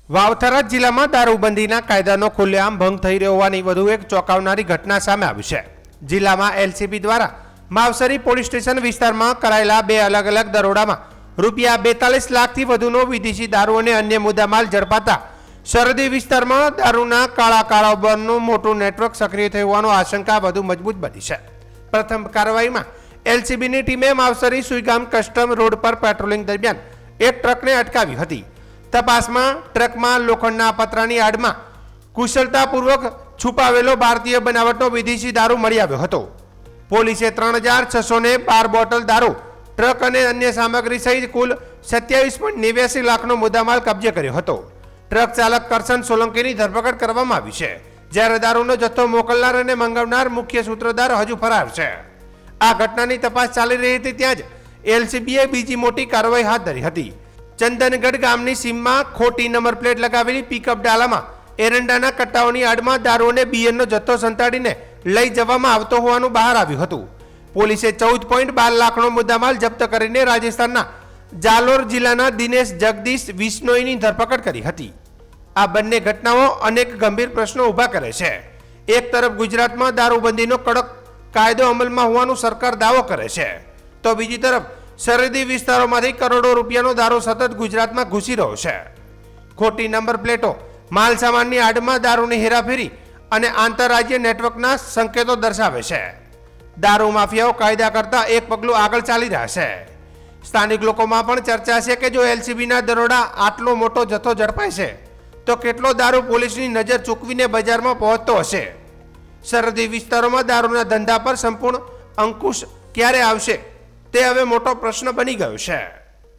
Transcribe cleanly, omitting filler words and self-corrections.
વાવથરા જિલ્લામાં દારૂબંધીના કાયદાનો ખુલ્લેઆમ ભંગ થઈ રહ્યો હોવાની વધુ એક ચોંકાવનારી ઘટના સામે આવી છે। જિલ્લામાં એલસીબી દ્વારા માવસરી પોલીસ સ્ટેશન વિસ્તારમાં કરાયેલા બે અલગ અલગ દરોડામાં રૂપિયા 42 લાખથી વધુનો વિદેશી દારૂ અને અન્ય મુદ્દામાલ ઝડપાતા સરહદી વિસ્તારમાં દારૂના કાળા કારોબારનું મોટું નેટવર્ક સક્રિય થયું હોવાનો આશંકા વધુ મજબૂત બની છે। પ્રથમ કાર્યવાહીમાં એલસીબીની ટીમે માવસરી સુઈગામ કસ્ટમ રોડ પર પેટ્રોલિંગ દરમિયાન એક ટ્રકને અટકાવી હતી। તપાસમાં ટ્રકમાં લોખંડના પતરાની આડમાં કુશળતાપૂર્વક છુપાવેલો ભારતીય બનાવટનો વિદેશી દારૂ મળી આવ્યો હતો। પોલીસે 3612 બોટલ દારૂ, ટ્રક અને અન્ય સામગ્રી સહિત કુલ 27.89 લાખનો મુદ્દામાલ કબજે કર્યો હતો। ટ્રક ચાલક કરશન સોલંકીની ધરપકડ કરવામાં આવી છે, જ્યારે દારૂનો જથ્થો મોકલનાર અને મંગાવનાર મુખ્ય સૂત્રધાર હજુ ફરાર છે। આ ઘટનાની તપાસ ચાલી રહી હતી ત્યાં જ એલસીબીએ બીજી મોટી કાર્યવાહી હાથ ધરી હતી। ચંદનગઢ ગામની સીમમાં ખોટી નંબર પ્લેટ લગાવેલી પિકઅપ ડાલામાં એરંડાના કટ્ટાઓની આડમાં દારૂ અને બિયરનો જથ્થો સંતાડીને લઈ જવામાં આવતો હોવાનું બહાર આવ્યું હતું। પોલીસે 14.12 લાખનો મુદ્દામાલ જપ્ત કરીને રાજસ્થાનના જાલોર જિલ્લાના દિનેશ જગદીશ વિશ્નોઈની ધરપકડ કરી હતી। આ બંને ઘટનાઓ અનેક ગંભીર પ્રશ્નો ઊભા કરે છે। એક તરફ ગુજરાતમાં દારૂબંધીનો કડક કાયદો અમલમાં હોવાનું સરકાર દાવો કરે છે, તો બીજી તરફ સરહદી વિસ્તારોમાંથી કરોડો રૂપિયાનો દારૂ સતત ગુજરાતમાં ઘૂસી રહ્યો છે। ખોટી નંબર પ્લેટો, માલ સામાનની આડમાં દારૂની હેરાફેરી અને આંતરરાજ્ય નેટવર્કના સંકેતો દર્શાવે છે। દારૂ માફિયાઓ કાયદા કરતાં એક પગલું આગળ ચાલી રહ્યા છે। સ્થાનિક લોકોમાં પણ ચર્ચા છે કે જો એલસીબીના દરોડા આટલો મોટો જથ્થો ઝડપાય છે તો કેટલો દારૂ પોલીસની નજર ચૂકવીને બજારમાં પહોંચતો હશે। સરહદી વિસ્તારોમાં દારૂના ધંધા પર સંપૂર્ણ અંકુશ ક્યારે આવશે તે હવે મોટો પ્રશ્ન બની ગયો છે।